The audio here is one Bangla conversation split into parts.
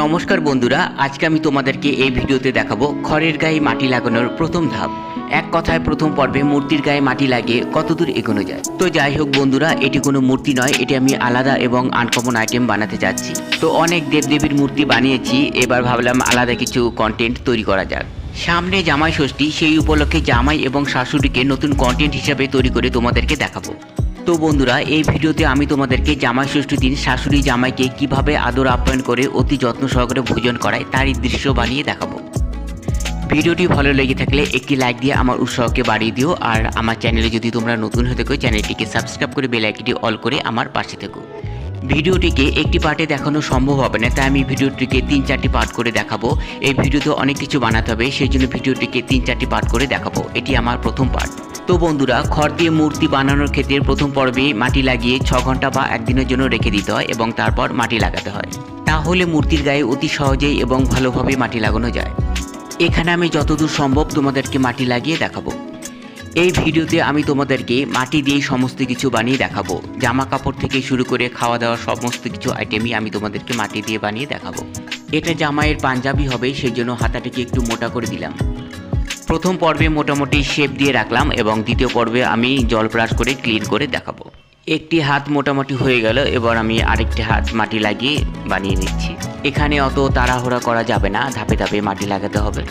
নমস্কার বন্ধুরা, আজকে আমি তোমাদেরকে এই ভিডিওতে দেখাবো খড়ের গায়ে মাটি লাগানোর প্রথম ধাপ। এক কথায় প্রথম পর্বে মূর্তির গায়ে মাটি লাগিয়ে কতদূর এগোনো যায়। তো যাই হোক বন্ধুরা, এটি কোনো মূর্তি নয়, এটি আমি আলাদা এবং আনকমন আইটেম বানাতে যাচ্ছি। তো অনেক দেবদেবীর মূর্তি বানিয়েছি, এবার ভাবলাম আলাদা কিছু কন্টেন্ট তৈরি করা যাক। সামনে জামাই ষষ্ঠী, সেই উপলক্ষে জামাই এবং শাশুড়িকে নতুন কন্টেন্ট হিসাবে তৈরি করে তোমাদেরকে দেখাবো। তো বন্ধুরা, এই ভিডিওতে আমি তোমাদেরকে জামাই ষষ্ঠীর দিন শাশুড়ি জামাইকে কিভাবে আদর আপ্যায়ন করে অতি যত্ন সহকারে ভোজন করায় তারই দৃশ্য বানিয়ে দেখাবো। ভিডিওটি ভালো লেগে থাকলে একটি লাইক দিয়ে আমার উৎসাহকে বাড়িয়ে দিও, আর আমার চ্যানেলে যদি তোমরা নতুন হয়ে থাকো চ্যানেলটিকে সাবস্ক্রাইব করে বেল আইকনটি অল করে আমার পাশে থেকো। ভিডিওটিকে একটি পার্টে দেখানো সম্ভব হবে না, তাই আমি ভিডিওটিকে 3-4টি পার্ট করে দেখাবো। এই ভিডিওতে অনেক কিছু বানাতে হবে, সেই জন্য ভিডিওটিকে 3-4টি পার্ট করে দেখাবো। এটি আমার প্রথম পার্ট। তো বন্ধুরা, খড় দিয়ে মূর্তি বানানোর ক্ষেত্রে প্রথম পর্বে মাটি লাগিয়ে 6 ঘন্টা বা একদিনের জন্য রেখে দিতে হয় এবং তারপর মাটি লাগাতে হয়। তাহলে মূর্তির গায়ে অতি সহজেই এবং ভালোভাবে মাটি লাগানো যায়। এখানে আমি যতদূর সম্ভব তোমাদেরকে মাটি লাগিয়ে দেখাবো। এই ভিডিওতে আমি তোমাদেরকে মাটি দিয়ে সমস্ত কিছু বানিয়ে দেখাবো। জামা কাপড় থেকে শুরু করে খাওয়া দাওয়ার সমস্ত কিছু আইটেমই আমি তোমাদেরকে মাটি দিয়ে বানিয়ে দেখাবো। এটা জামাইয়ের পাঞ্জাবি হবে, সেই জন্য হাতাটাকে একটু মোটা করে দিলাম। প্রথম পর্বে মোটামুটি শেপ দিয়ে রাখলাম এবং দ্বিতীয় পর্বে আমি জল ব্রাশ করে ক্লিন করে দেখাবো। একটি হাত মোটামুটি হয়ে গেল, এবার আমি আরেকটি হাত মাটি লাগিয়ে বানিয়ে নিচ্ছি। এখানে অত তাড়াহুড়া করা যাবে না, ধাপে ধাপে মাটি লাগাতে হবে।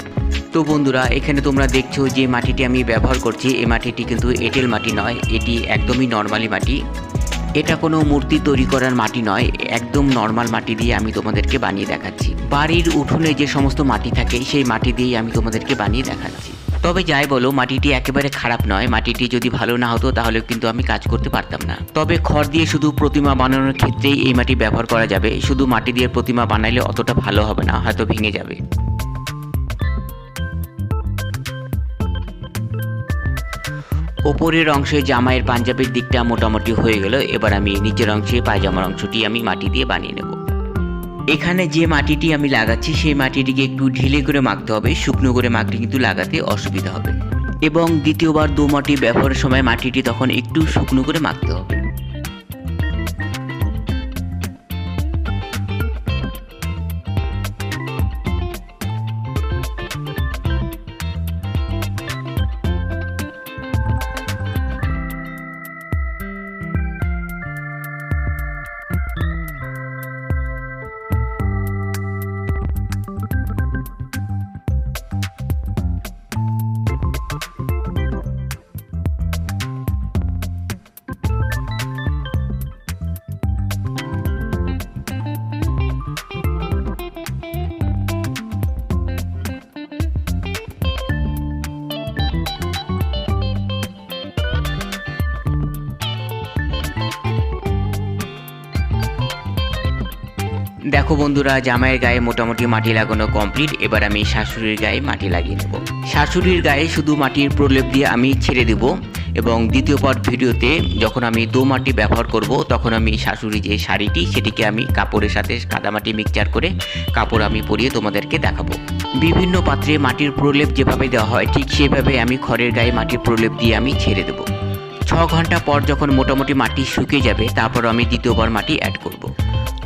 তো বন্ধুরা, এখানে তোমরা দেখছো যে মাটিটি আমি ব্যবহার করছি, এই মাটিটি কিন্তু এঁটেল মাটি নয়, এটি একদমই নর্মালি মাটি। এটা কোনো মূর্তি তৈরি করার মাটি নয়, একদম নর্মাল মাটি দিয়ে আমি তোমাদেরকে বানিয়ে দেখাচ্ছি। বাড়ির উঠোনে যে সমস্ত মাটি থাকে সেই মাটি দিয়েই আমি তোমাদেরকে বানিয়ে দেখাচ্ছি। তবে যাই বলো, মাটিটি একেবারে খারাপ নয়। মাটিটি যদি ভালো না হতো তাহলে কিন্তু আমি কাজ করতে পারতাম না। তবে খড় দিয়ে শুধু প্রতিমা বানানোর ক্ষেত্রেই এই মাটি ব্যবহার করা যাবে। শুধু মাটি দিয়ে প্রতিমা বানাইলে অতটা ভালো হবে না, হয়তো ভেঙে যাবে। ওপরের অংশে জামাইয়ের পাঞ্জাবির দিকটা মোটামুটি হয়ে গেল, এবার আমি নিচের অংশে পায়জামার অংশটি আমি মাটি দিয়ে বানিয়ে নেব। এখানে যে মাটিটি আমি লাগাচ্ছি সেই মাটিটিকে একটু ঢিলে করে মাখতে হবে, শুকনো করে মাখলে কিন্তু লাগাতে অসুবিধা হবে। এবং দ্বিতীয়বার দোমাটি ব্যবহারের সময় মাটিটি তখন একটু শুকনো করে মাখতে হবে। দেখো বন্ধুরা, জামাইয়ের গায়ে মোটামুটি মাটি লাগানো কমপ্লিট। এবার আমি শাশুড়ির গায়ে মাটি লাগিয়ে নেব। শাশুড়ির গায়ে শুধু মাটির প্রলেপ দিয়ে আমি ছেড়ে দেব এবং দ্বিতীয় পার্ট ভিডিওতে যখন আমি দোমাটি ব্যবহার করব তখন আমি শাশুড়ি যে শাড়িটি সেটিকে আমি কাপড়ের সাথে কাদামাটি মিক্সচার করে কাপড় আমি পরিয়ে তোমাদেরকে দেখাবো। বিভিন্ন পাত্রে মাটির প্রলেপ যেভাবে দেওয়া হয় ঠিক সেভাবে আমি খড়ের গায়ে মাটির প্রলেপ দিয়ে আমি ছেড়ে দেব। 6 ঘন্টা পর যখন মোটামুটি মাটি শুকিয়ে যাবে তারপর আমি দ্বিতীয়বার মাটি অ্যাড করব।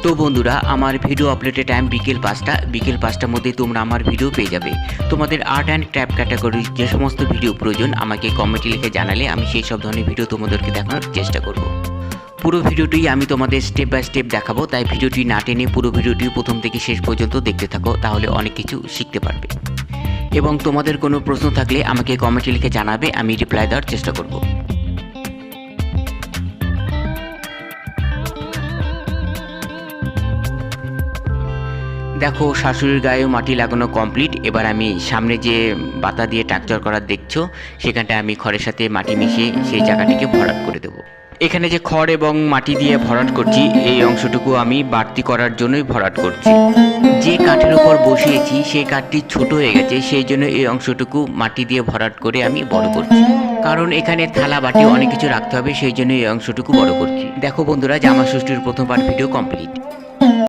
তো বন্ধুরা, আমার ভিডিও আপলোডের টাইম বিকেল 5টা। বিকেল 5টার মধ্যে তোমরা আমার ভিডিও পেয়ে যাবে। তোমাদের আর্ট অ্যান্ড ক্রাফট ক্যাটাগরির যে সমস্ত ভিডিও প্রয়োজন আমাকে কমেন্টে লিখে জানালে আমি সেই সব ধরনের ভিডিও তোমাদেরকে দেখানোর চেষ্টা করব। পুরো ভিডিওটি আমি তোমাদের স্টেপ বাই স্টেপ দেখাবো, তাই ভিডিওটি না টেনে পুরো ভিডিওটি প্রথম থেকে শেষ পর্যন্ত দেখতে থাকো, তাহলে অনেক কিছু শিখতে পারবে। এবং তোমাদের কোনো প্রশ্ন থাকলে আমাকে কমেন্টে লিখে জানাবে, আমি রিপ্লাই দেওয়ার চেষ্টা করব। দেখো, শাশুড়ির গায়ে মাটি লাগানো কমপ্লিট। এবার আমি সামনে যে বাতা দিয়ে টাকচার করা দেখছো সেখানটা আমি খড়ের সাথে মাটি মিশিয়ে সেই জায়গাটিকে ভরাট করে দেবো। এখানে যে খড় এবং মাটি দিয়ে ভরাট করছি এই অংশটুকু আমি বাড়তি করার জন্যই ভরাট করছি। যে কাঠের উপর বসিয়েছি সেই কাঠটি ছোট হয়ে গেছে, সেই জন্য এই অংশটুকু মাটি দিয়ে ভরাট করে আমি বড় করছি। কারণ এখানে থালা বাটি অনেক কিছু রাখতে হবে, সেই জন্য এই অংশটুকু বড় করছি। দেখো বন্ধুরা, জামা ষষ্ঠীর প্রথম পার্ট ভিডিও কমপ্লিট।